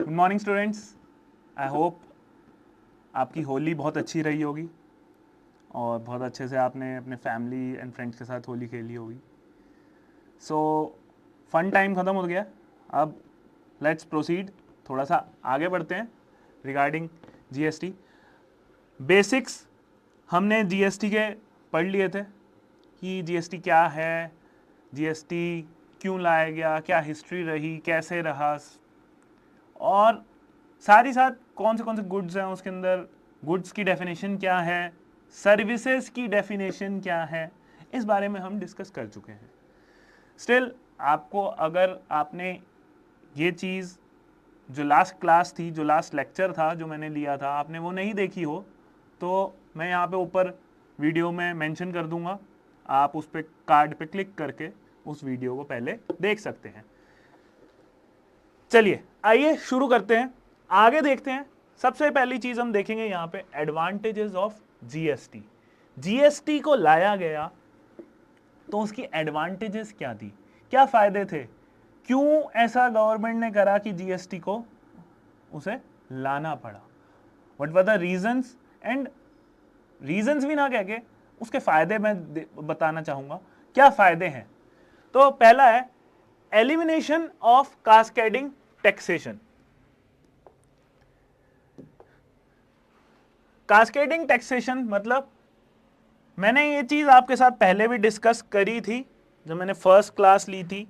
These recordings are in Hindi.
Good morning students. I hope आपकी होली बहुत अच्छी रही होगी और बहुत अच्छे से आपने अपने फैमिली एंड फ्रेंड्स के साथ होली खेली होगी। सो फन टाइम ख़त्म हो गया। अब लेट्स प्रोसीड, थोड़ा सा आगे बढ़ते हैं रिगार्डिंग जीएसटी। बेसिक्स हमने जीएसटी के पढ़ लिए थे कि जीएसटी क्या है, जीएसटी क्यों लाया गया, क्या हिस्ट्री रही, कैसे रहा, और साथ ही साथ कौन से गुड्स हैं उसके अंदर, गुड्स की डेफिनेशन क्या है, सर्विसेज की डेफिनेशन क्या है, इस बारे में हम डिस्कस कर चुके हैं। स्टिल आपको अगर आपने ये चीज़ जो लास्ट क्लास थी, जो लास्ट लेक्चर था जो मैंने लिया था, आपने वो नहीं देखी हो तो मैं यहाँ पे ऊपर वीडियो में मेंशन कर दूंगा, आप उस पर कार्ड पे क्लिक करके उस वीडियो को पहले देख सकते हैं। चलिए आइए शुरू करते हैं, आगे देखते हैं। सबसे पहली चीज हम देखेंगे यहाँ पे एडवांटेजेस ऑफ जीएसटी। जीएसटी को लाया गया तो उसकी एडवांटेजेस क्या थी, क्या फायदे थे, क्यों ऐसा गवर्नमेंट ने करा कि जीएसटी को उसे लाना पड़ा, what were the reasons, and reasons भी ना कह के उसके फायदे मैं बताना चाहूंगा क्या फायदे हैं। तो पहला है elimination of cascading taxation. Cascading taxation मतलब मैंने ये चीज आपके साथ पहले भी डिस्कस करी थी जब मैंने फर्स्ट क्लास ली थी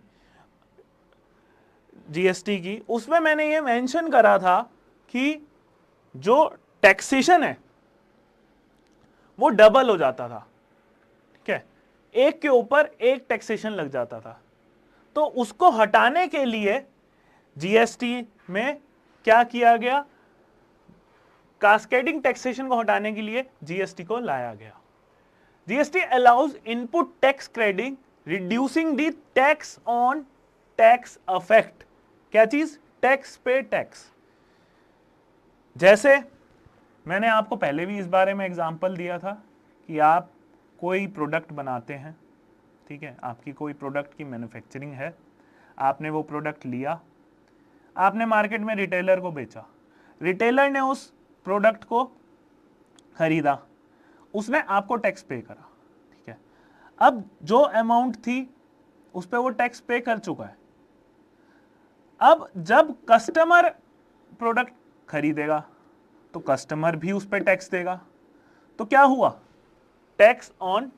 जीएसटी की। उसमें मैंने ये मेंशन करा था कि जो टैक्सेशन है वो डबल हो जाता था, ठीक है, एक के ऊपर एक टैक्सेशन लग जाता था। तो उसको हटाने के लिए जीएसटी में क्या किया गया, कास्केडिंग टैक्सेशन को हटाने के लिए जीएसटी को लाया गया। GST allows input tax credit reducing the tax on tax affect. क्या चीज, टैक्स पे टैक्स। जैसे मैंने आपको पहले भी इस बारे में एग्जांपल दिया था कि आप कोई प्रोडक्ट बनाते हैं, ठीक है, आपकी कोई प्रोडक्ट की मैन्युफैक्चरिंग है, आपने वो प्रोडक्ट लिया, आपने मार्केट में रिटेलर को बेचा, रिटेलर ने उस प्रोडक्ट को खरीदा, उसने आपको टैक्स पे करा, ठीक है। अब जो अमाउंट थी उस पर वो टैक्स पे कर चुका है। अब जब कस्टमर प्रोडक्ट खरीदेगा तो कस्टमर भी उस पर टैक्स देगा। तो क्या हुआ, टैक्स ऑन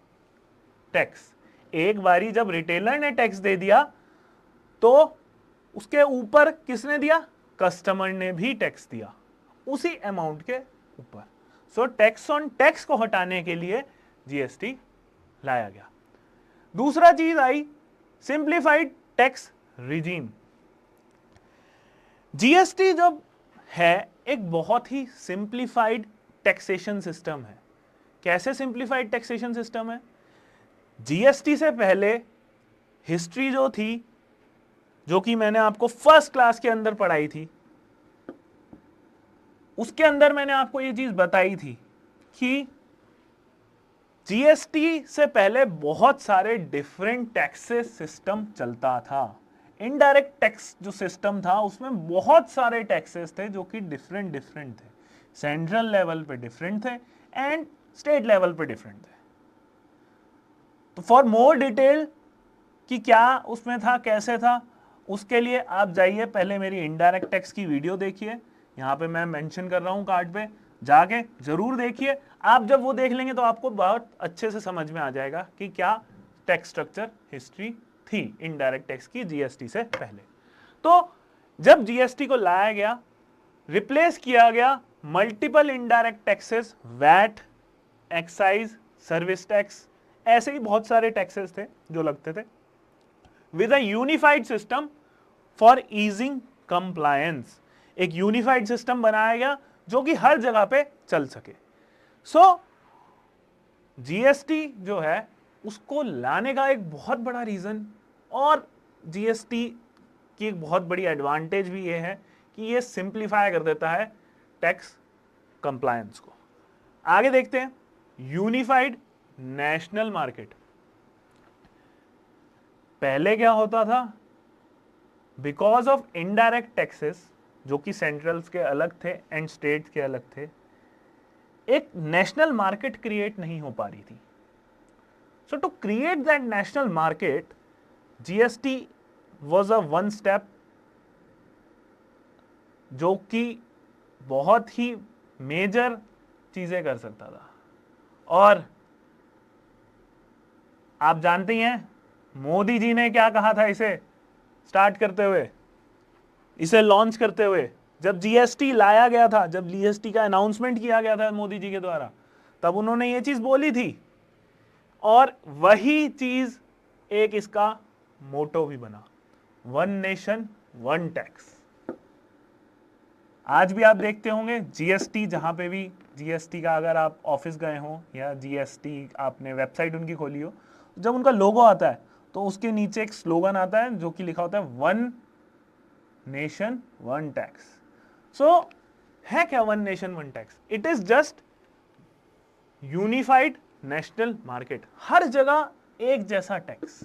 टैक्स। एक बारी जब रिटेलर ने टैक्स दे दिया तो उसके ऊपर किसने दिया, कस्टमर ने भी टैक्स दिया उसी अमाउंट के ऊपर। सो टैक्स ऑन टैक्स को हटाने के लिए जीएसटी लाया गया। दूसरा चीज आई सिंप्लीफाइड टैक्स रिजीम। जीएसटी जब है एक बहुत ही सिंप्लीफाइड टैक्सेशन सिस्टम है। कैसे सिंप्लीफाइड टैक्सेशन सिस्टम है, जीएसटी से पहले हिस्ट्री जो थी, जो कि मैंने आपको फर्स्ट क्लास के अंदर पढ़ाई थी, उसके अंदर मैंने आपको यह चीज बताई थी कि जीएसटी से पहले बहुत सारे डिफरेंट टैक्सेस सिस्टम चलता था। इनडायरेक्ट टैक्स जो सिस्टम था उसमें बहुत सारे टैक्सेस थे जो कि डिफरेंट थे, सेंट्रल लेवल पे डिफरेंट थे एंड स्टेट लेवल पे डिफरेंट थे। तो फॉर मोर डिटेल कि क्या उसमें था, कैसे था, उसके लिए आप जाइए पहले मेरी इनडायरेक्ट टैक्स की वीडियो देखिए, यहां पे मैं मेंशन कर रहा हूं कार्ड पे, जाके जरूर देखिए। आप जब वो देख लेंगे तो आपको बहुत अच्छे से समझ में आ जाएगा कि क्या टैक्स स्ट्रक्चर हिस्ट्री थी इनडायरेक्ट टैक्स की जीएसटी से पहले। तो जब जीएसटी को लाया गया, रिप्लेस किया गया multiple indirect taxes, VAT, excise, service tax, ऐसे ही बहुत सारे टैक्सेस थे जो लगते थे, with a unified system for easing compliance. एक यूनिफाइड सिस्टम बनाया गया जो कि हर जगह पे चल सके। सो जीएसटी जो है उसको लाने का एक बहुत बड़ा रीजन, और जीएसटी की एक बहुत बड़ी एडवांटेज भी ये है कि ये सिंप्लीफाई कर देता है टैक्स कंप्लायंस को। आगे देखते हैं यूनिफाइड नेशनल मार्केट। पहले क्या होता था, बिकॉज ऑफ इनडायरेक्ट टैक्सेस जो कि सेंट्रल्स के अलग थे एंड स्टेट्स के अलग थे, एक नेशनल मार्केट क्रिएट नहीं हो पा रही थी. So to create that national market, GST was a one step जो कि बहुत ही मेजर चीजें कर सकता था. और आप जानते ही हैं मोदी जी ने क्या कहा था इसे स्टार्ट करते हुए, इसे लॉन्च करते हुए. जब जीएसटी लाया गया था, जब जीएसटी का अनाउंसमेंट किया गया था मोदी जी के द्वारा, तब उन्होंने ये चीज बोली थी. और वही चीज एक इसका मोटो भी बना, वन नेशन वन टैक्स. आज भी आप देखते होंगे जीएसटी, जहां पे भी जीएसटी का अगर आप ऑफिस गए हो या जीएसटी आपने वेबसाइट उनकी खोली हो, जब उनका लोगो आता है तो उसके नीचे एक स्लोगन आता है जो कि लिखा होता है one nation one tax. So है क्या one nation one tax? It is just unified national market. हर जगह एक जैसा टैक्स.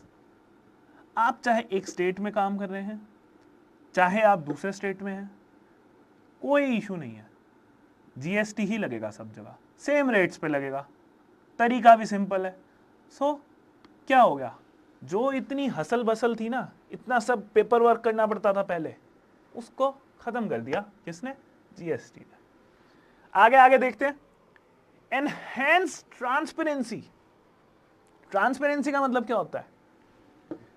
आप चाहे एक स्टेट में काम कर रहे हैं, चाहे आप दूसरे स्टेट में हैं, कोई इशू नहीं है, जीएसटी ही लगेगा सब जगह, सेम रेट्स पे लगेगा. तरीका भी सिंपल है. सो क्या हो गया, जो इतनी हसल बसल थी ना, इतना सब पेपर वर्क करना पड़ता था पहले, उसको खत्म कर दिया किसने? जीएसटी ने. आगे आगे देखते हैं. Enhance transparency. ट्रांसपेरेंसी का मतलब क्या होता है?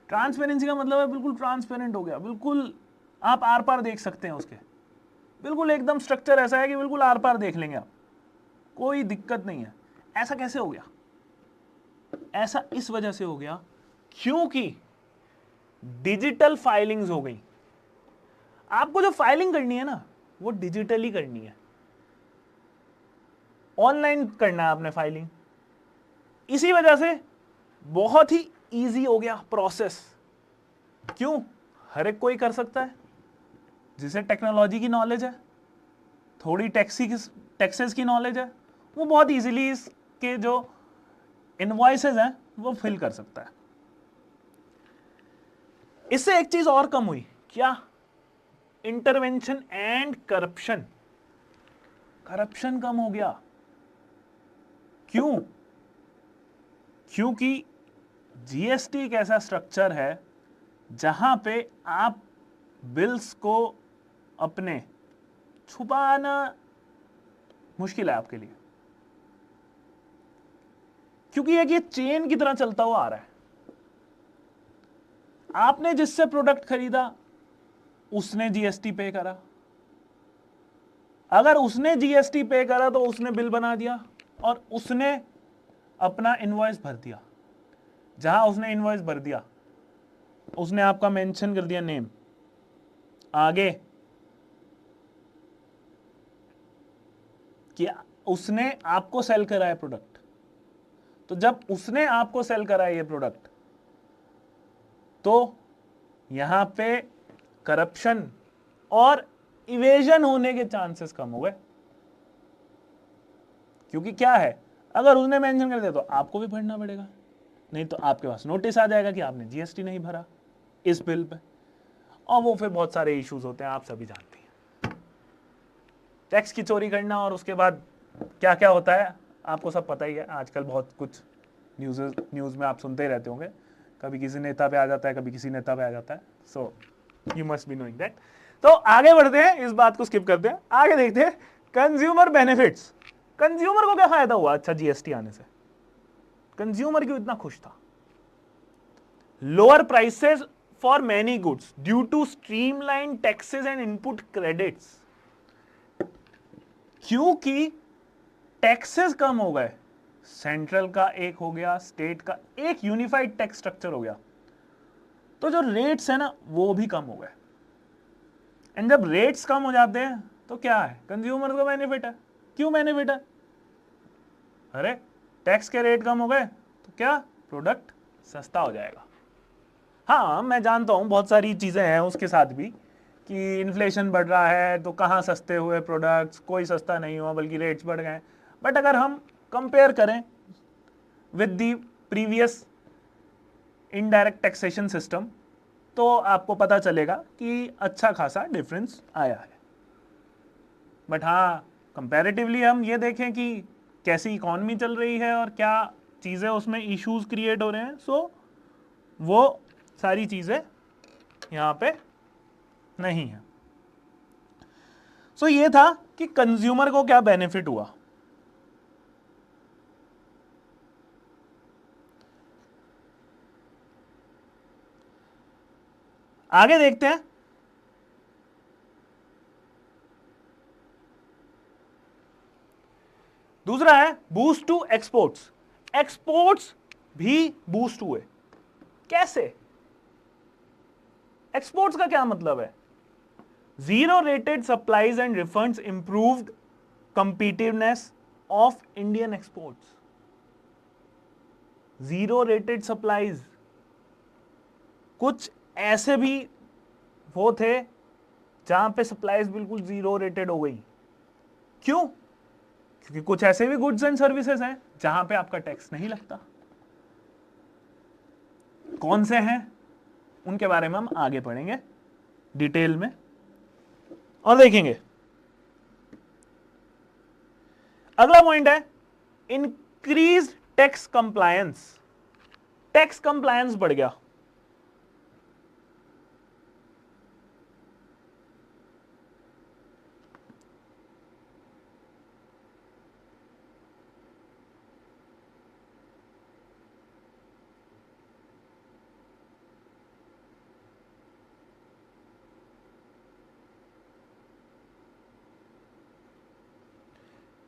ट्रांसपेरेंसी का मतलब है बिल्कुल ट्रांसपेरेंट हो गया, बिल्कुल आप आर पार देख सकते हैं उसके. बिल्कुल एकदम स्ट्रक्चर ऐसा है कि बिल्कुल आर पार देख लेंगे आप, कोई दिक्कत नहीं है. ऐसा कैसे हो गया? ऐसा इस वजह से हो गया क्योंकि डिजिटल फाइलिंग्स हो गई. आपको जो फाइलिंग करनी है ना, वो डिजिटली करनी है, ऑनलाइन करना है आपने फाइलिंग. इसी वजह से बहुत ही इजी हो गया प्रोसेस. क्यों? हर एक कोई कर सकता है जिसे टेक्नोलॉजी की नॉलेज है, थोड़ी टैक्सेस की नॉलेज है, वो बहुत इजीली इसके जो इनवॉइसेस हैं वो फिल कर सकता है. इससे एक चीज और कम हुई. क्या? Intervention and corruption. करप्शन कम हो गया. क्यों? क्योंकि जीएसटी एक ऐसा स्ट्रक्चर है जहां पे आप बिल्स को अपने छुपाना मुश्किल है आपके लिए, क्योंकि एक ये चेन की तरह चलता हुआ आ रहा है. आपने जिससे प्रोडक्ट खरीदा उसने जीएसटी पे करा. अगर उसने जीएसटी पे करा तो उसने बिल बना दिया और उसने अपना इनवॉइस भर दिया. जहां उसने इनवॉइस भर दिया, उसने आपका मेंशन कर दिया नेम, आगे कि उसने आपको सेल करा है प्रोडक्ट. तो जब उसने आपको सेल करा है ये प्रोडक्ट, तो यहां पे करप्शन और इवेजन होने के चांसेस कम हो गए. क्योंकि क्या है, अगर उसने मेंशन कर दिया तो आपको भी भरना पड़ेगा, नहीं तो आपके पास नोटिस आ जाएगा कि आपने जीएसटी नहीं भरा इस बिल पे. और वो फिर बहुत सारे इश्यूज होते हैं, आप सभी जानते हैं. टैक्स की चोरी करना और उसके बाद क्या क्या होता है आपको सब पता ही है. आजकल बहुत कुछ न्यूज़ में आप सुनते ही रहते होंगे, कभी किसी नेता पे आ जाता है, कभी किसी नेता पे आ जाता है. So you must be knowing that. तो आगे बढ़ते हैं, इस बात को स्किप करते हैं, आगे देखते हैं कंज्यूमर बेनिफिट्स. कंज्यूमर को क्या फायदा हुआ अच्छा जीएसटी आने से? कंज्यूमर क्यों इतना खुश था? Lower prices for many goods due to streamline taxes and input credits. क्योंकि टैक्सेस कम हो गए, सेंट्रल का एक हो गया, स्टेट का एक, यूनिफाइड टैक्स स्ट्रक्चर हो गया, तो जो रेट्स है ना वो भी कम हो गए. एंड जब रेट्स कम हो जाते हैं तो क्या है, कंज्यूमर को बेनिफिट है. क्यों बेनिफिट है? अरे टैक्स के रेट कम हो गए तो क्या, प्रोडक्ट सस्ता हो जाएगा. हाँ मैं जानता हूं बहुत सारी चीजें हैं उसके साथ भी कि इन्फ्लेशन बढ़ रहा है तो कहाँ सस्ते हुए प्रोडक्ट्स, कोई सस्ता नहीं हुआ बल्कि रेट्स बढ़ गए. बट अगर हम कंपेयर करें with the previous indirect taxation system तो आपको पता चलेगा कि अच्छा खासा डिफरेंस आया है. बट हाँ कंपैरेटिवली हम ये देखें कि कैसी इकॉनमी चल रही है और क्या चीज़ें उसमें इश्यूज क्रिएट हो रहे हैं, सो वो सारी चीज़ें यहाँ पे नहीं है। सो ये था कि कंज्यूमर को क्या बेनिफिट हुआ। आगे देखते हैं। दूसरा है बूस्ट टू एक्सपोर्ट्स। एक्सपोर्ट्स भी बूस्ट हुए। कैसे? एक्सपोर्ट्स का क्या मतलब है? Zero rated supplies and refunds improved competitiveness of Indian exports. Zero rated supplies, कुछ ऐसे भी वो थे जहां पे सप्लाईज बिल्कुल जीरो रेटेड हो गई। क्यों? क्योंकि कुछ ऐसे भी गुड्स एंड सर्विसेज हैं जहां पे आपका टैक्स नहीं लगता। कौन से हैं उनके बारे में हम आगे पढ़ेंगे डिटेल में और देखेंगे। अगला पॉइंट है increase tax compliance. Tax compliance बढ़ गया।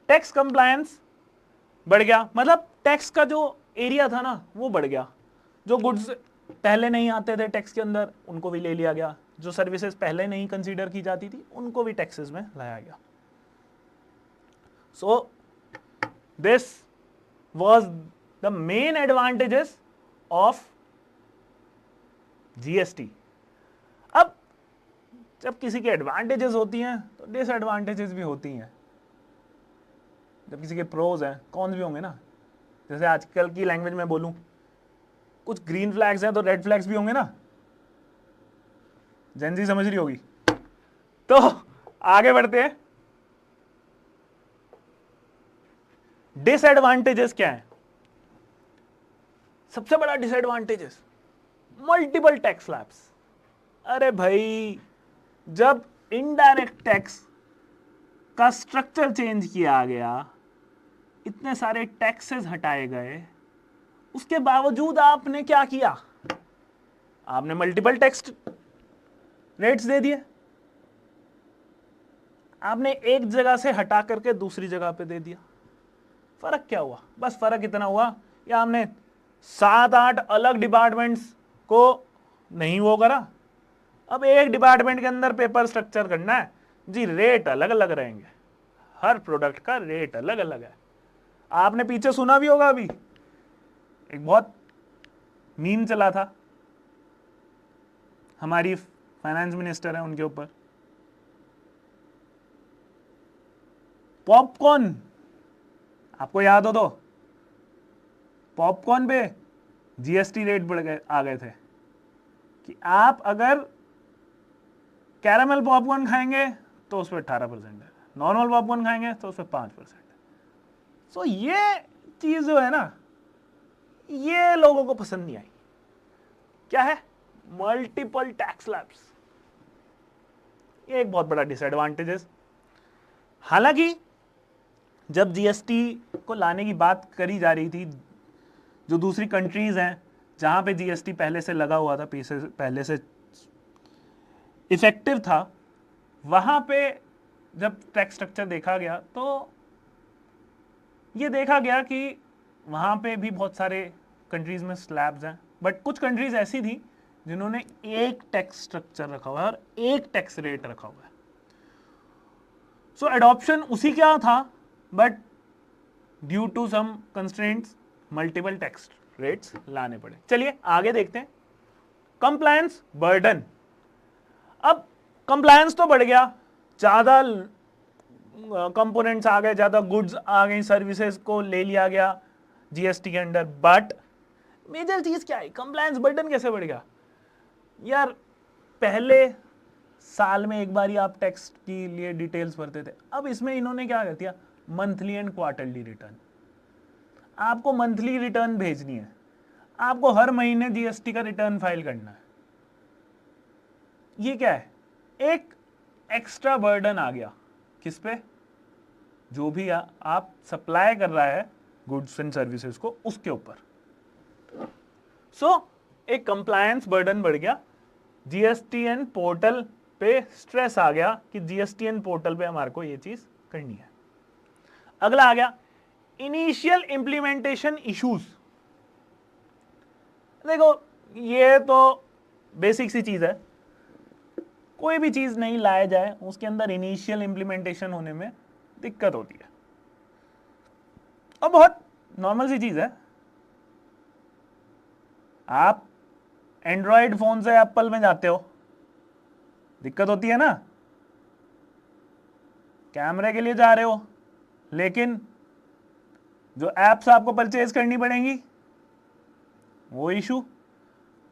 टैक्स कंप्लायंस बढ़ गया, मतलब टैक्स का जो एरिया था ना वो बढ़ गया। जो गुड्स पहले नहीं आते थे टैक्स के अंदर उनको भी ले लिया गया, जो सर्विसेज पहले नहीं कंसीडर की जाती थी उनको भी टैक्सेस में लाया गया। So this was the main advantages of GST. अब जब किसी के एडवांटेजेस होती हैं तो डिसएडवांटेजेस भी होती हैं। जब किसी के प्रोज हैं कौन भी होंगे ना, जैसे आजकल की लैंग्वेज में बोलूं, कुछ ग्रीन फ्लैग्स हैं तो रेड फ्लैग्स भी होंगे ना, जेनजी समझ रही होगी। तो आगे बढ़ते हैं। डिसएडवांटेजेस क्या है? सबसे बड़ा डिसएडवांटेजेस मल्टीपल टैक्स स्लैब्स। अरे भाई, जब इनडायरेक्ट टैक्स का स्ट्रक्चर चेंज किया गया, इतने सारे टैक्सेस हटाए गए, उसके बावजूद आपने क्या किया? आपने मल्टीपल टैक्स रेट्स दे दिए। आपने एक जगह से हटा करके दूसरी जगह पे दे दिया। फर्क क्या हुआ? बस फर्क इतना हुआ या हमने 7-8 अलग डिपार्टमेंट्स को नहीं वो करा। अब एक डिपार्टमेंट के अंदर पेपर स्ट्रक्चर करना है जी, रेट अलग अलग रहेंगे, हर प्रोडक्ट का रेट अलग अलग है। आपने पीछे सुना भी होगा, अभी एक बहुत मीम चला था, हमारी फाइनेंस मिनिस्टर है उनके ऊपर, पॉपकॉर्न, आपको याद हो तो पॉपकॉर्न पे जीएसटी रेट बढ़ गए, आ गए थे कि आप अगर कैरामल पॉपकॉर्न खाएंगे तो उस पर 18% है, नॉर्मल पॉपकॉर्न खाएंगे तो उस पर 5%। सो ये चीज जो है ना, ये लोगों को पसंद नहीं आई। क्या है? Multiple tax slabs. ये एक बहुत बड़ा डिसएडवांटेज है। हालांकि जब जीएसटी को लाने की बात करी जा रही थी, जो दूसरी कंट्रीज हैं जहां पे जीएसटी पहले से लगा हुआ था, पहले से इफेक्टिव था, वहां पे जब टैक्स स्ट्रक्चर देखा गया तो ये देखा गया कि वहां पे भी बहुत सारे कंट्रीज में स्लैब्स हैं, बट कुछ कंट्रीज ऐसी थी जिन्होंने एक टैक्स स्ट्रक्चर रखा हुआ है और एक टैक्स रेट रखा हुआ है। सो एडॉप्शन उसी क्या था, but due to some constraints multiple tax rates लाने पड़े। चलिए आगे देखते हैं। Compliance burden. अब कंप्लायंस तो बढ़ गया, ज्यादा कंपोनेंट्स आ गए, ज्यादा गुड्स आ गई, सर्विसेज को ले लिया गया जीएसटी के अंडर, बट मेजर चीज क्या है? कंप्लायंस बर्डन कैसे बढ़ गया? यार पहले साल में एक बार ही आप टैक्स के लिए डिटेल्स भरते थे। अब इसमें इन्होंने क्या कर दिया, मंथली एंड क्वार्टरली रिटर्न। आपको मंथली रिटर्न भेजनी है, आपको हर महीने जीएसटी का रिटर्न फाइल करना है। ये क्या है, एक एक्स्ट्रा बर्डन आ गया किस पे, जो भी आप सप्लाई कर रहा है गुड्स एंड सर्विसेज को, उसके ऊपर। सो एक कंप्लायंस बर्डन बढ़ गया, जीएसटीएन पोर्टल पे स्ट्रेस आ गया कि जीएसटीएन पोर्टल पे हमारे को ये चीज करनी है। अगला आ गया इनिशियल इंप्लीमेंटेशन इश्यूज। देखो ये तो बेसिक सी चीज है, कोई भी चीज नहीं लाया जाए उसके अंदर इनिशियल इंप्लीमेंटेशन होने में दिक्कत होती है, और बहुत नॉर्मल सी चीज है। आप एंड्रॉयड फोन से एप्पल में जाते हो, दिक्कत होती है ना, कैमरे के लिए जा रहे हो, लेकिन जो एप्स आपको परचेज करनी पड़ेंगी वो इशू,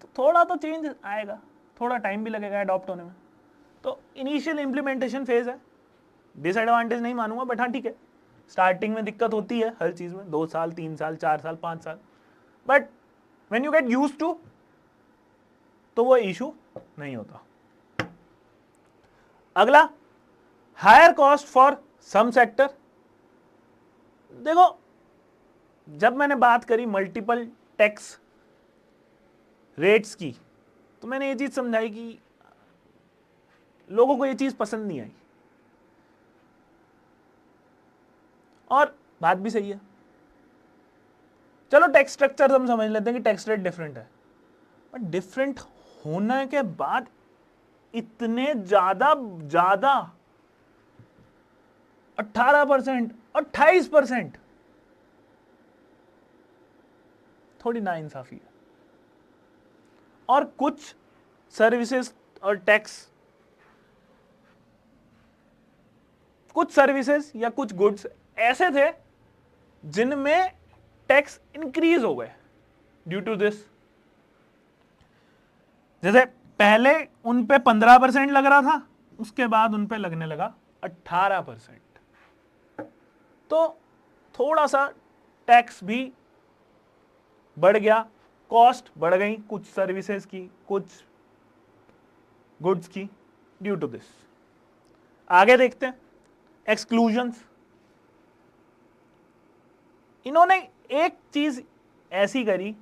तो थोड़ा तो चेंज आएगा, थोड़ा टाइम भी लगेगा अडॉप्ट होने में। तो इनिशियल इंप्लीमेंटेशन फेज है, डिसएडवांटेज नहीं मानूंगा, बट हाँ ठीक है, स्टार्टिंग में दिक्कत होती है हर चीज में, 2 साल 3 साल 4 साल 5 साल, but when you get used to तो वो इशू नहीं होता। अगला higher cost for some sector. देखो जब मैंने बात करी मल्टीपल टैक्स रेट्स की, तो मैंने ये चीज समझाई कि लोगों को ये चीज पसंद नहीं आई, और बात भी सही है। चलो टैक्स स्ट्रक्चर हम समझ लेते हैं कि टैक्स रेट डिफरेंट है, बट डिफरेंट होने के बाद इतने ज्यादा 18%, 28%, थोड़ी नाइंसाफी है। और कुछ सर्विसेज और टैक्स, कुछ सर्विसेज या कुछ गुड्स ऐसे थे जिनमें टैक्स इंक्रीज हो गए ड्यू टू दिस। जैसे पहले उन पे 15% लग रहा था, उसके बाद उन पे लगने लगा 18%। तो थोड़ा सा टैक्स भी बढ़ गया, कॉस्ट बढ़ गई कुछ सर्विसेज की, कुछ गुड्स की ड्यू टू दिस। आगे देखते हैं एक्सक्लूजन्स। इन्होंने एक चीज ऐसी करी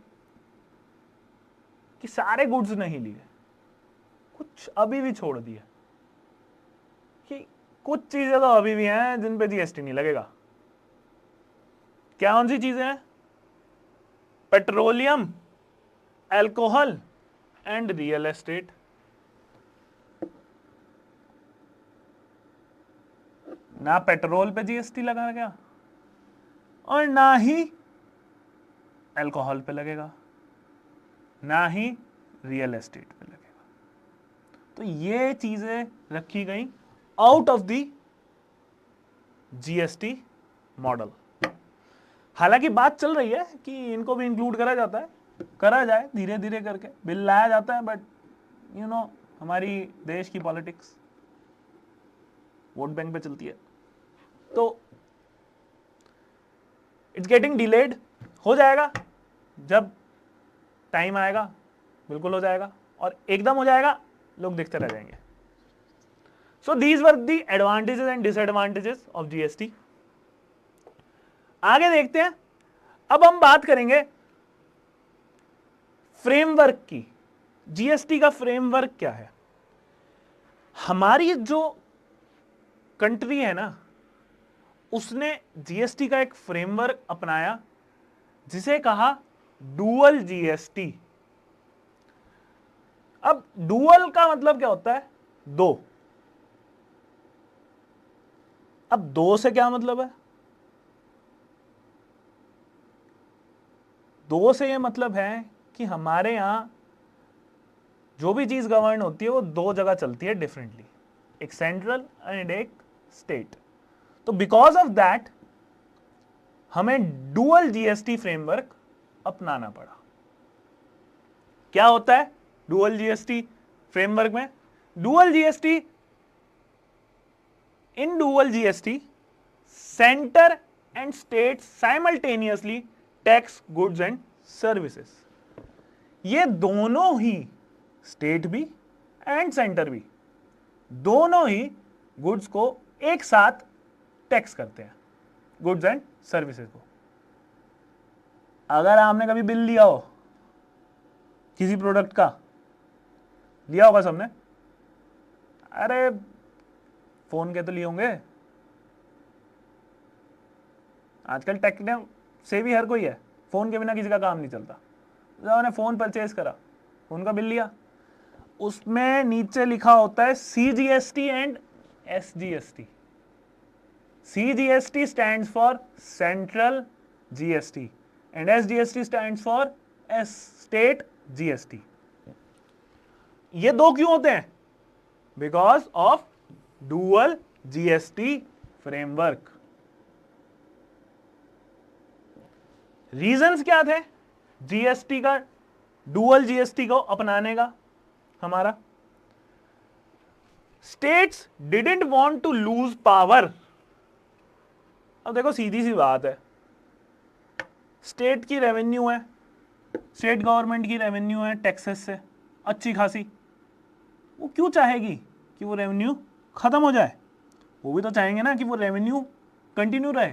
कि सारे गुड्स नहीं लिए, कुछ अभी भी छोड़ दिए, कि कुछ चीजें तो अभी भी हैं जिन पे जीएसटी नहीं लगेगा। क्या कौन सी चीजें हैं? Petroleum, alcohol and real estate. ना पेट्रोल पे जीएसटी लगा गया और ना ही अल्कोहल पे लगेगा, ना ही रियल एस्टेट पे लगेगा। तो ये चीजें रखी गई out of the GST model. हालांकि बात चल रही है कि इनको भी इंक्लूड करा जाता है, करा जाए धीरे धीरे करके, बिल लाया जाता है, बट यू नो हमारी देश की पॉलिटिक्स वोट बैंक पे चलती है, तो इट्स गेटिंग डिलेड। हो जाएगा जब टाइम आएगा, बिल्कुल हो जाएगा, और एकदम हो जाएगा लोग देखते रह जाएंगे। So these were the advantages and disadvantages of GST. आगे देखते हैं, अब हम बात करेंगे फ्रेमवर्क की। जीएसटी का फ्रेमवर्क क्या है? हमारी जो कंट्री है ना, उसने जीएसटी का एक फ्रेमवर्क अपनाया जिसे कहा डुअल जीएसटी। अब डुअल का मतलब क्या होता है? दो। अब दो से क्या मतलब है? दो से ये मतलब है कि हमारे यहां जो भी चीज गवर्न होती है वो दो जगह चलती है डिफरेंटली, एक सेंट्रल एंड एक स्टेट। तो बिकॉज ऑफ दैट हमें डुअल जीएसटी फ्रेमवर्क अपनाना पड़ा। क्या होता है डुअल जीएसटी फ्रेमवर्क में? Dual GST, in dual GST centre and state simultaneously tax goods and services. ये दोनों ही, स्टेट भी एंड सेंटर भी, दोनों ही गुड्स को एक साथ टैक्स करते हैं, गुड्स एंड सर्विसेज को। अगर आपने कभी बिल लिया हो किसी प्रोडक्ट का, लिया होगा सबने, अरे फोन के तो लिए होंगे, आजकल टेक से भी हर कोई है, फोन के बिना किसी का काम नहीं चलता। जब मैंने फोन परचेज करा, फोन का बिल लिया, उसमें नीचे लिखा होता है CGST and SGST। CGST stands for Central GST and SGST stands for State GST। ये दो क्यों होते हैं? Because of dual GST framework. Reasons क्या थे जीएसटी का, डुअल जीएसटी को अपनाने का हमारा? States didn't want to lose power. अब देखो सीधी सी बात है, स्टेट की रेवेन्यू है, स्टेट गवर्नमेंट की रेवेन्यू है टैक्सेस से अच्छी खासी, वो क्यों चाहेगी कि वो रेवेन्यू खत्म हो जाए? वो भी तो चाहेंगे ना कि वो रेवेन्यू कंटिन्यू रहे।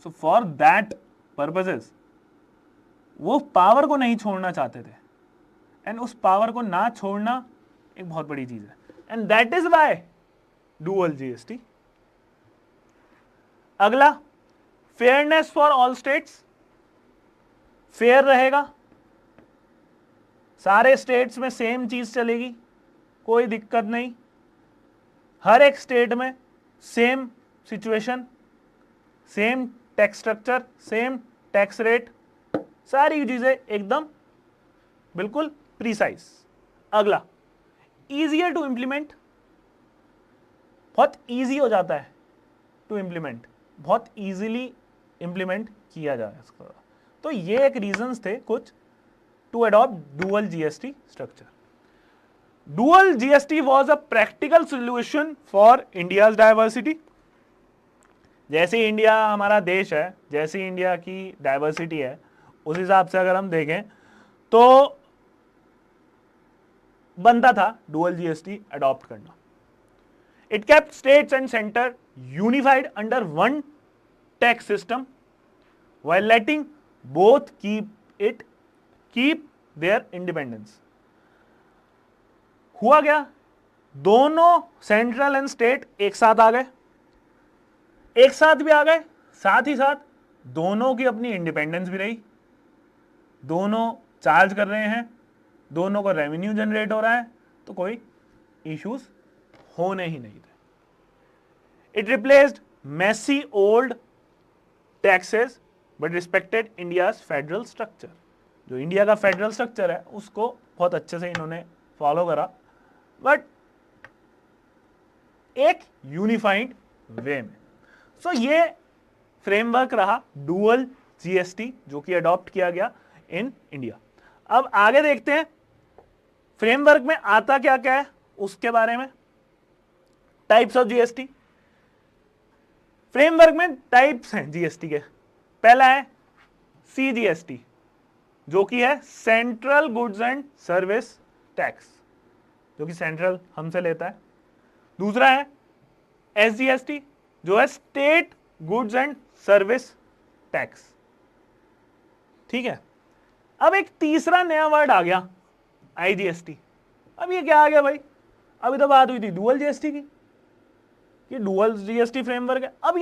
सो फॉर दैट पर्पसेस वो पावर को नहीं छोड़ना चाहते थे, एंड उस पावर को ना छोड़ना एक बहुत बड़ी चीज है, and that is why dual GST. अगला, fairness for all states. Fair रहेगा, सारे स्टेट्स में सेम चीज चलेगी, कोई दिक्कत नहीं, हर एक स्टेट में same situation, same tax structure, same tax rate, सारी चीजें एकदम बिल्कुल प्रीसाइज। अगला, ईजियर टू इम्प्लीमेंट, बहुत ईजी हो जाता है टू इम्प्लीमेंट, बहुत ईजिली इम्प्लीमेंट किया जाए इसका। तो ये एक रीजंस थे कुछ to adopt dual GST structure. Dual GST was a practical solution for India's diversity. जैसे इंडिया हमारा देश है, जैसी इंडिया की डाइवर्सिटी है, उस हिसाब से अगर हम देखें तो बनता था डुअल जीएसटी अडॉप्ट करना। It kept states and centre unified under one tax system while letting both keep their independence. हुआ क्या, दोनों सेंट्रल एंड स्टेट एक साथ आ गए, एक साथ भी आ गए, साथ ही साथ दोनों की अपनी इंडिपेंडेंस भी रही, दोनों चार्ज कर रहे हैं, दोनों को रेवेन्यू जनरेट हो रहा है, तो कोई इश्यूज होने ही नहीं थे। It replaced messy old taxes but respected India's federal structure. जो इंडिया का फेडरल स्ट्रक्चर है उसको बहुत अच्छे से इन्होंने फॉलो करा, बट एक यूनिफाइड वे में। सो ये फ्रेमवर्क रहा डुअल जीएसटी जो कि अडॉप्ट किया गया इन इंडिया। अब आगे देखते हैं फ्रेमवर्क में आता क्या क्या है उसके बारे में। टाइप्स ऑफ जीएसटी, फ्रेमवर्क में टाइप्स हैं जीएसटी के। पहला है सीजीएसटी जो कि है central goods and service tax, जो कि सेंट्रल हमसे लेता है। दूसरा है एसजीएसटी जो है state goods and service tax. ठीक है, अब एक तीसरा नया वर्ड आ गया आईजीएसटी। अब ये क्या आ गया भाई? अभी तो बात हुई थी डुअल जीएसटी की, ये डुअल जीएसटी फ्रेमवर्क है। अब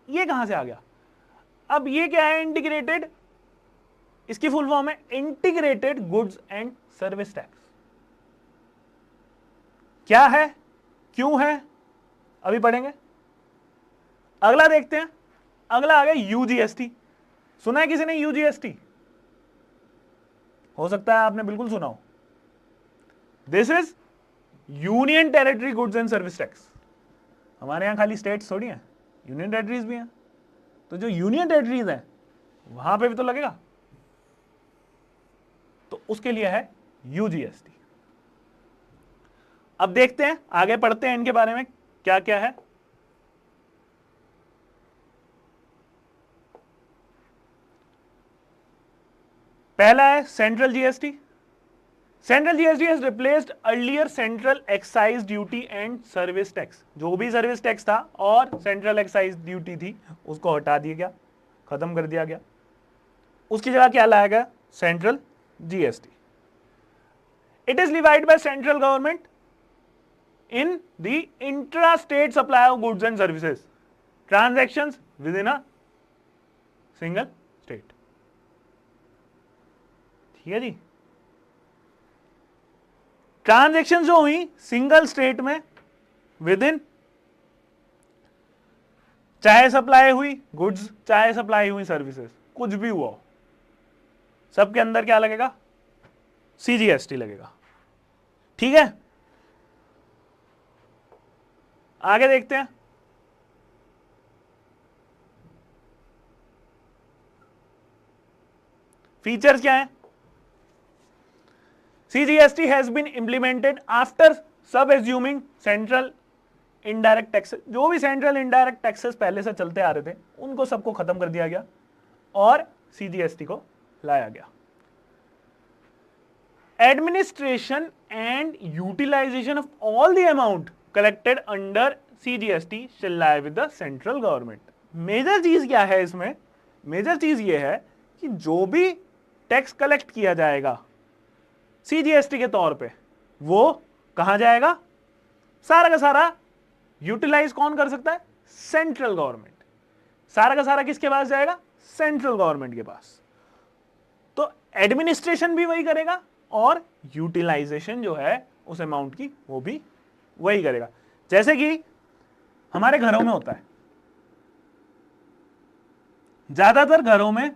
ये कहां से आ गया? अब ये क्या है? इंटीग्रेटेड, इसकी फुल फॉर्म है integrated goods and service tax. क्या है, क्यों है, अभी पढ़ेंगे। अगला देखते हैं, अगला आ गया यूजीएसटी। सुना है किसी ने यूजीएसटी? हो सकता है आपने बिल्कुल सुना हो। This is union territory goods and service tax. हमारे यहां खाली स्टेट्स थोड़ी हैं, यूनियन टेरिटरीज भी हैं, तो जो यूनियन टेरिटरीज हैं वहां पे भी तो लगेगा, तो उसके लिए है यूजीएसटी। अब देखते हैं, आगे पढ़ते हैं इनके बारे में क्या क्या है। पहला है central GST. Central GST has replaced earlier central excise duty and service tax. जो भी सर्विस टैक्स था और सेंट्रल एक्साइज ड्यूटी थी उसको हटा दिया गया, खत्म कर दिया गया। उसकी जगह क्या लाया गया? Central GST. It is levied by central government in the intra-state supply of goods and services, transactions within a single state। ठीक है जी, ट्रांजैक्शन जो हुई सिंगल स्टेट में विद इन, चाहे सप्लाई हुई गुड्स चाहे सप्लाई हुई सर्विसेज, कुछ भी हुआ हो, सबके अंदर क्या लगेगा? सीजीएसटी लगेगा। ठीक है, आगे देखते हैं। फीचर्स क्या है? CGST has been implemented after सब एज्यूमिंग सेंट्रल इनडायरेक्ट टैक्सेस। जो भी सेंट्रल इनडायरेक्ट टैक्सेस पहले से चलते आ रहे थे उनको सबको खत्म कर दिया गया और CGST को लाया गया। Administration and utilisation of all the amount collected under CGST shall lie with the central government। Major चीज क्या है इसमें? मेजर चीज ये है कि जो भी टैक्स कलेक्ट किया जाएगा CGST के तौर पे वो कहां जाएगा? सारा का सारा यूटिलाइज कौन कर सकता है? Central government. सारा का सारा किसके पास जाएगा? सेंट्रल गवर्नमेंट के पास। तो एडमिनिस्ट्रेशन भी वही करेगा और यूटिलाइजेशन जो है उस अमाउंट की वो भी वही करेगा। जैसे कि हमारे घरों में होता है, ज्यादातर घरों में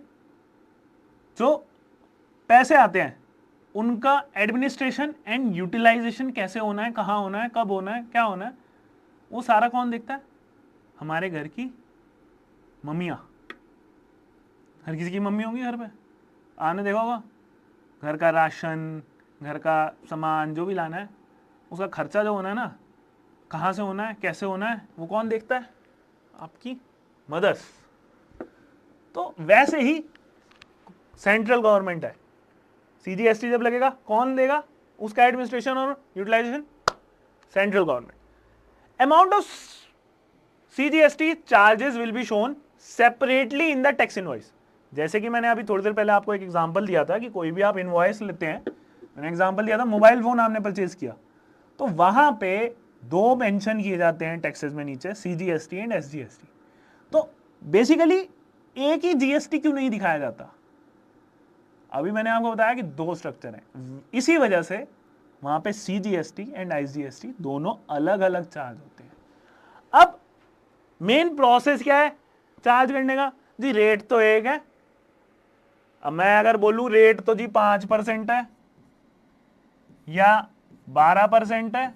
जो पैसे आते हैं उनका एडमिनिस्ट्रेशन एंड यूटिलाइजेशन कैसे होना है, कहां होना है, कब होना है, क्या होना है, वो सारा कौन देखता है? हमारे घर की मम्मियां। हर किसी की मम्मी होंगी घर पे, आने देखा होगा। घर का राशन, घर का सामान जो भी लाना है उसका खर्चा जो होना है ना, कहाँ से होना है, कैसे होना है, वो कौन देखता है? आपकी मदर्स। तो वैसे ही सेंट्रल गवर्नमेंट है। CGST जब लगेगा कौन देगा उसका एडमिनिस्ट्रेशन और utilisation? Central government. Amount of CGST charges will be shown separately in the tax invoice. जैसे कि मैंने अभी थोड़ी देर पहले आपको एक एग्जांपल दिया था कि कोई भी आप इनवॉइस लेते हैं, मैंने एग्जांपल दिया था मोबाइल फोन आपने परचेज किया तो वहां पे दो मेंशन किए जाते हैं टैक्सेस में नीचे, CGST एंड SGST। तो बेसिकली एक ही GST क्यों नहीं दिखाया जाता? अभी मैंने आपको बताया कि दो स्ट्रक्चर हैं, इसी वजह से वहां पे CGST एंड SGST दोनों अलग अलग चार्ज होते हैं। अब मेन प्रोसेस क्या है चार्ज करने का? जी रेट तो एक है। अब मैं अगर बोलूं रेट तो जी 5% है या 12% है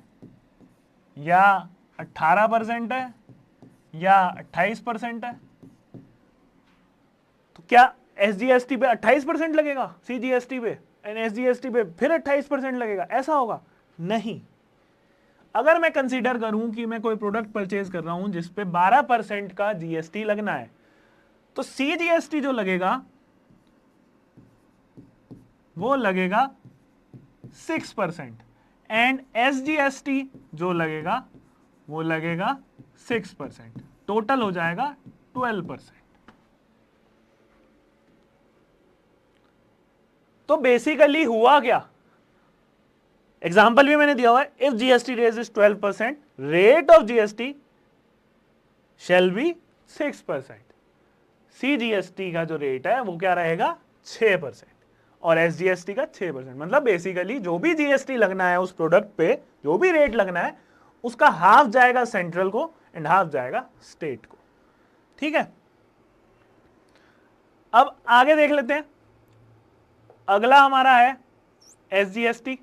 या 18% है या 28% है, तो क्या SGST पे 28% लगेगा, CGST पे एंड SGST पे फिर 28% लगेगा? ऐसा होगा नहीं। अगर मैं कंसीडर करूं कि मैं कोई प्रोडक्ट परचेज कर रहा हूं जिसपे 12% का GST लगना है, तो CGST जो लगेगा वो लगेगा 6% एंड SGST जो लगेगा वो लगेगा 6%। टोटल हो जाएगा 12%। तो बेसिकली हुआ क्या? एग्जाम्पल भी मैंने दिया हुआ है। If GST rate is 12%, rate of GST shall be 6%। CGST का जो रेट है वो क्या रहेगा? 6% और SGST का 6%। मतलब बेसिकली जो भी GST लगना है उस प्रोडक्ट पे, जो भी रेट लगना है उसका हाफ जाएगा सेंट्रल को एंड हाफ जाएगा स्टेट को। ठीक है, अब आगे देख लेते हैं। अगला हमारा है SGST।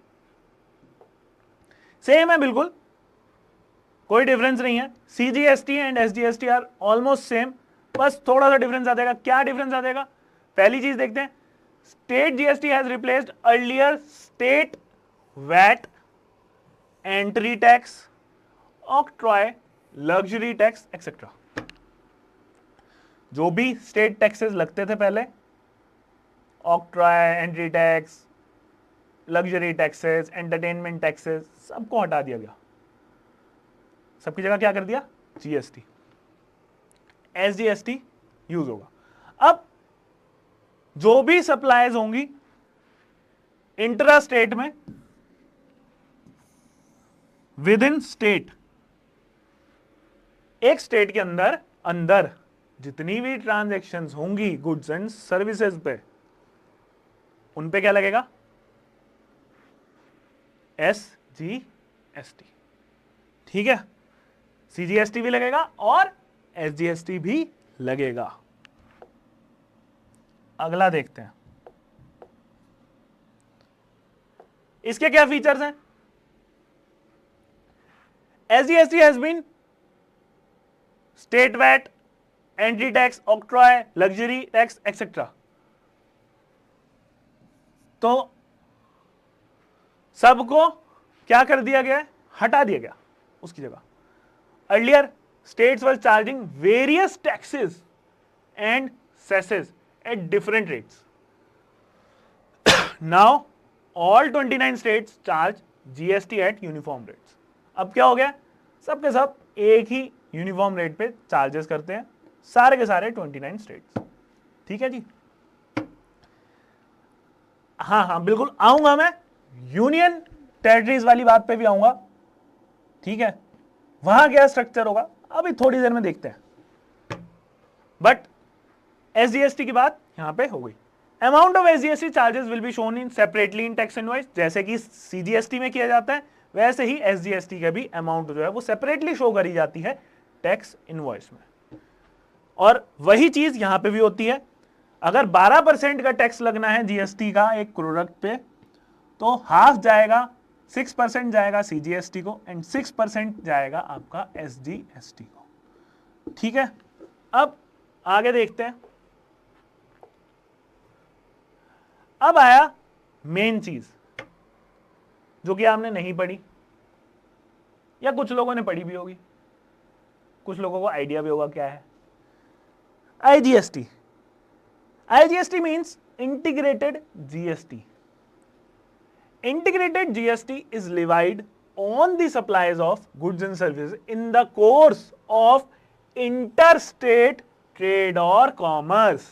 सेम है बिल्कुल, कोई डिफरेंस नहीं है। CGST and SGST are almost same, बस थोड़ा सा डिफरेंस आ जाएगा। क्या डिफरेंस आ जाएगा? पहली चीज देखते हैं, state GST has replaced earlier state VAT entry tax, octroi, luxury tax etcetera. जो भी स्टेट टैक्सेस लगते थे पहले, octroi, entry tax, luxury taxes, entertainment taxes, सबको हटा दिया गया। सबकी जगह क्या कर दिया? जीएसटी, एसजीएसटी यूज होगा। अब जो भी सप्लाईज होंगी इंट्रा स्टेट में, विद इन स्टेट, एक स्टेट के अंदर अंदर जितनी भी ट्रांजैक्शंस होंगी गुड्स एंड सर्विसेज पे, उन पे क्या लगेगा? एसजीएसटी। ठीक है, सीजीएसटी भी लगेगा और एसजीएसटी भी लगेगा। अगला देखते हैं इसके क्या फीचर्स हैं। SGST has been state VAT, entry tax, octroi, luxury tax etcetera. तो सबको क्या कर दिया गया है? हटा दिया गया उसकी जगह। Earlier states were charging various taxes and cesses at different rates. Now all 29 states charge GST at uniform rates. अब क्या हो गया? सबके सब एक ही यूनिफॉर्म रेट पे चार्जेस करते हैं, सारे के सारे 29 स्टेट्स। ठीक है जी। हाँ बिल्कुल आऊंगा मैं, यूनियन टेरिटरीज वाली बात पे भी आऊंगा। ठीक है, वहां क्या स्ट्रक्चर होगा अभी थोड़ी देर में देखते हैं, बट एसजीएसटी की बात यहां पे हो गई। Amount of SGST charges will be shown in separately in tax invoice. जैसे कि सीजीएसटी में किया जाता है, वैसे ही एसजीएसटी का भी अमाउंट जो है वो सेपरेटली शो करी जाती है टैक्स इनवॉइस में। और वही चीज यहां पे भी होती है। अगर 12% का टैक्स लगना है जीएसटी का एक प्रोडक्ट पे, तो हाफ जाएगा, 6% जाएगा सीजीएसटी को एंड 6% जाएगा आपका एसजीएसटी को। ठीक है, अब आगे देखते हैं। अब आया मेन चीज जो कि आपने नहीं पढ़ी, या कुछ लोगों ने पढ़ी भी होगी, कुछ लोगों को आइडिया भी होगा क्या है। IGST. IGST means integrated GST. Integrated GST is levied on the supplies of goods and services in the course of interstate trade or commerce.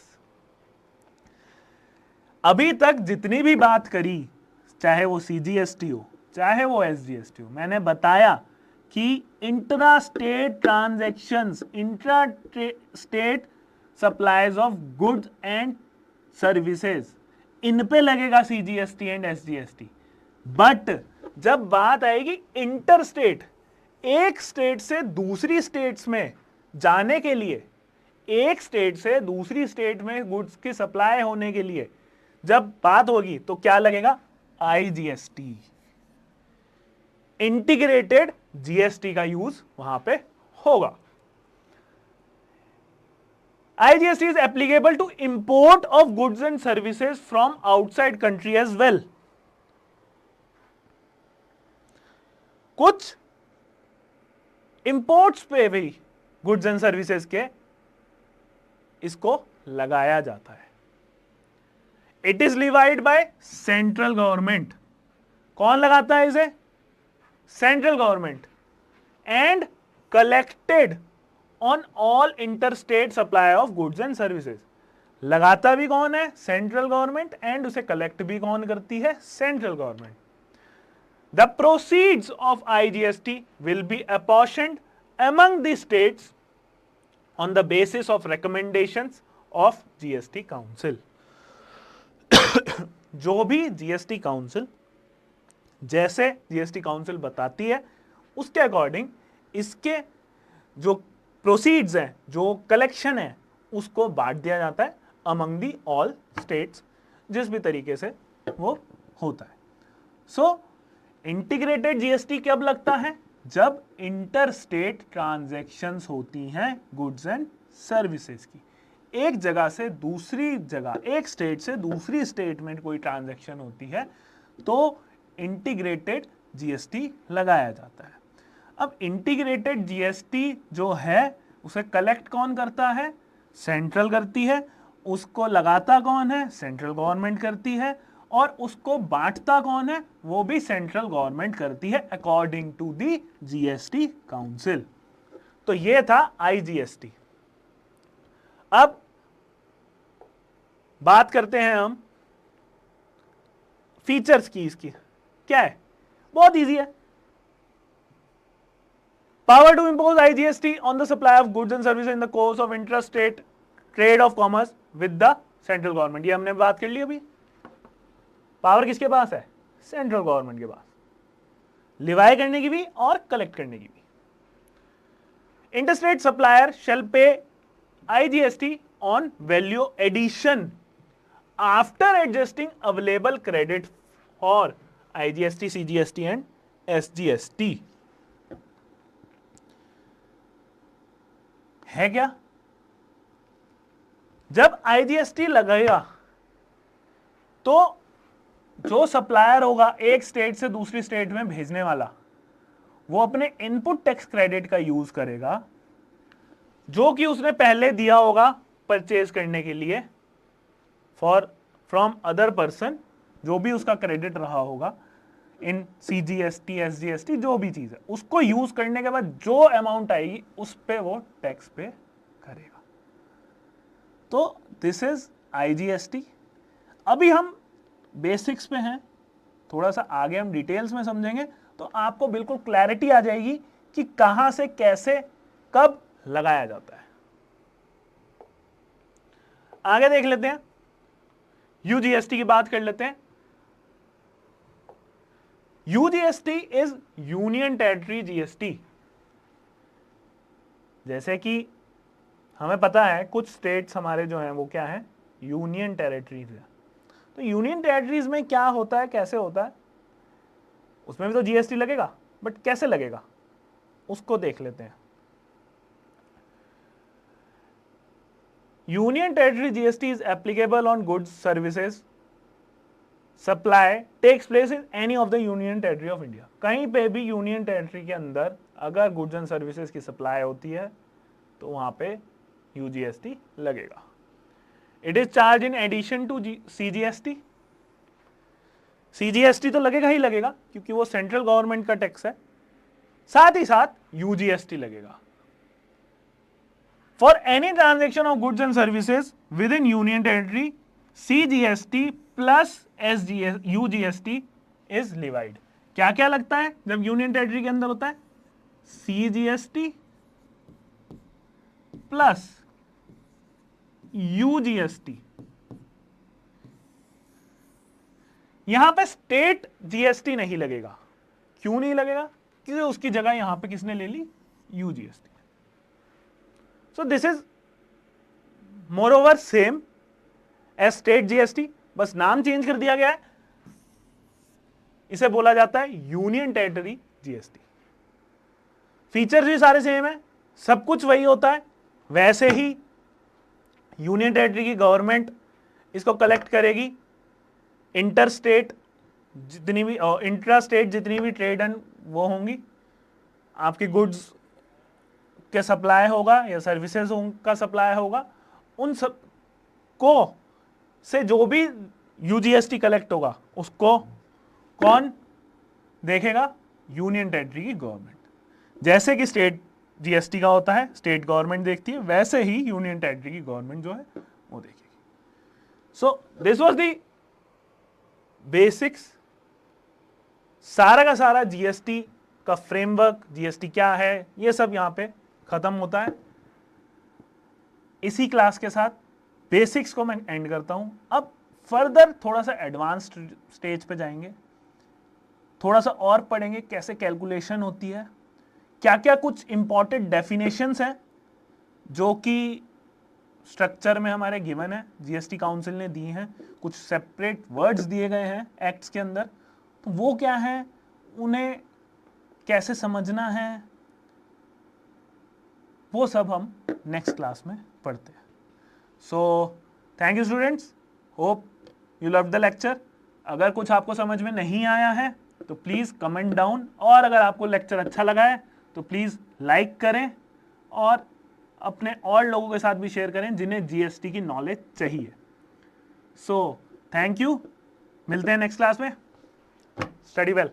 अभी तक जितनी भी बात करी, चाहे वो सीजीएसटी हो चाहे वो एसजीएसटी हो, मैंने बताया कि intra state transactions, intra state supplies of goods and services, इन पे लगेगा सीजीएसटी एंड एसजीएसटी। बट जब बात आएगी इंटर स्टेट, एक स्टेट से दूसरी स्टेट्स में जाने के लिए, एक स्टेट से दूसरी स्टेट में गुड्स की सप्लाई होने के लिए जब बात होगी, तो क्या लगेगा? आईजीएसटी, इंटीग्रेटेड जीएसटी का यूज वहां पे होगा। IGST is applicable to import of goods and services from outside country as well. कुछ इंपोर्ट्स पे भी गुड्स एंड सर्विसेज के इसको लगाया जाता है। It is levied by central government. कौन लगाता है इसे? Central government. And collected on all interstate supply of goods and services. लगाता भी कौन है? सेंट्रल गवर्नमेंट, एंड उसे कलेक्ट भी कौन करती है? Central government. The proceeds of IGST will be apportioned among the states on the basis of recommendations of GST Council. जो भी जीएसटी काउंसिल, जैसे जीएसटी काउंसिल बताती है, उसके अकॉर्डिंग इसके जो प्रोसीड्स हैं, जो कलेक्शन है, उसको बांट दिया जाता है अमंग दी ऑल स्टेट्स, जिस भी तरीके से वो होता है। सो इंटीग्रेटेड जीएसटी कब लगता है? जब इंटर स्टेट ट्रांजैक्शंस होती हैं गुड्स एंड सर्विसेज की। एक जगह से दूसरी जगह, एक स्टेट से दूसरी स्टेट में कोई ट्रांजैक्शन होती है, तो इंटीग्रेटेड जीएसटी लगाया जाता है। अब इंटीग्रेटेड जीएसटी जो है उसे कलेक्ट कौन करता है? सेंट्रल करती है। उसको लगाता कौन है? सेंट्रल गवर्नमेंट करती है। और उसको बांटता कौन है? वो भी सेंट्रल गवर्नमेंट करती है according to the GST council. तो ये था आईजीएसटी। अब बात करते हैं हम फीचर्स की। इसकी क्या है? बहुत इजी है। Power to impose IGST on the supply of goods and services in the course of inter state trade of commerce with the central government. ये हमने बात कर ली अभी। पावर किसके पास है? सेंट्रल गवर्नमेंट के पास, लिवाई करने की भी और कलेक्ट करने की भी। Interstate supplier shall pay IGST on value addition after adjusting available credit for IGST, CGST and SGST. है क्या? जब आईजीएसटी लगेगा तो जो सप्लायर होगा एक स्टेट से दूसरी स्टेट में भेजने वाला, वो अपने इनपुट टैक्स क्रेडिट का यूज करेगा जो कि उसने पहले दिया होगा परचेज करने के लिए फ्रॉम अदर पर्सन, जो भी उसका क्रेडिट रहा होगा इन सीजीएसटी, एसजीएसटी, जो भी चीज है, उसको यूज करने के बाद जो अमाउंट आएगी उस पे वो टैक्स पे करेगा। तो दिस इज आईजीएसटी। अभी हम बेसिक्स पे हैं, थोड़ा सा आगे हम डिटेल्स में समझेंगे तो आपको बिल्कुल क्लैरिटी आ जाएगी कि कहां से कैसे कब लगाया जाता है। आगे देख लेते हैं, यूजीएसटी की बात कर लेते हैं। यूजीएसटी इज यूनियन टेरिटरी जीएसटी। जैसे कि हमें पता है कुछ स्टेट्स हमारे जो हैं वो क्या है? यूनियन टेरिटरीज है। तो यूनियन टेरिटरीज में क्या होता है, कैसे होता है, उसमें भी तो जीएसटी लगेगा, बट कैसे लगेगा उसको देख लेते हैं। Union territory GST is applicable on goods services supply takes place in any of the union territory of India. कहीं पे भी यूनियन टेरिटरी के अंदर अगर गुड्स एंड सर्विसेज की सप्लाई होती है तो वहां पे यूजीएसटी लगेगा। It is charge in addition to CGST. CGST तो लगेगा ही लगेगा क्योंकि वो सेंट्रल गवर्नमेंट का टैक्स है, साथ ही साथ यूजीएसटी लगेगा। For any transaction of goods and services with in union territory, CGST plus यूजीएसटी is levied. क्या क्या लगता है जब यूनियन टेरिटरी के अंदर होता है? CGST plus यूजीएसटी। यहां पे स्टेट जीएसटी नहीं लगेगा। क्यों नहीं लगेगा? क्योंकि उसकी जगह यहां पे किसने ले ली? UGST. So this is moreover same as state GST, बस नाम चेंज कर दिया गया है। इसे बोला जाता है यूनियन टेरिटरी जीएसटी। फीचर्स भी सारे सेम है, सब कुछ वही होता है। वैसे ही यूनियन टेरिटरी की गवर्नमेंट इसको कलेक्ट करेगी। इंटर स्टेट जितनी भी इंट्रा स्टेट जितनी भी ट्रेड एंड वो होंगी, आपकी गुड्स के सप्लाई होगा या सर्विसेज का सप्लाई होगा, उन सब को से जो भी यूजीएसटी कलेक्ट होगा उसको कौन देखेगा? यूनियन टेरिटरी की गवर्नमेंट। जैसे कि स्टेट जीएसटी का होता है, स्टेट गवर्नमेंट देखती है, वैसे ही यूनियन टेरिटरी की गवर्नमेंट जो है वो देखेगी। So this was the basics. सारा का सारा जीएसटी का फ्रेमवर्क, जीएसटी क्या है, ये सब यहां पे खत्म होता है। इसी क्लास के साथ बेसिक्स को मैं एंड करता हूं। अब फर्दर थोड़ा सा एडवांस स्टेज पे जाएंगे, थोड़ा सा और पढ़ेंगे कैसे कैलकुलेशन होती है, क्या क्या कुछ इंपॉर्टेंट डेफिनेशंस हैं जो कि स्ट्रक्चर में हमारे गिवन है, जीएसटी काउंसिल ने दी हैं, कुछ सेपरेट वर्ड्स दिए गए हैं एक्ट्स के अंदर, तो वो क्या है, उन्हें कैसे समझना है, वो सब हम नेक्स्ट क्लास में पढ़ते हैं। So thank you students, hope you love the lecture. अगर कुछ आपको समझ में नहीं आया है तो प्लीज कमेंट डाउन, और अगर आपको लेक्चर अच्छा लगा है तो प्लीज लाइक करें और अपने और लोगों के साथ भी शेयर करें जिन्हें जीएसटी की नॉलेज चाहिए। सो थैंक यू, मिलते हैं नेक्स्ट क्लास में। Study well.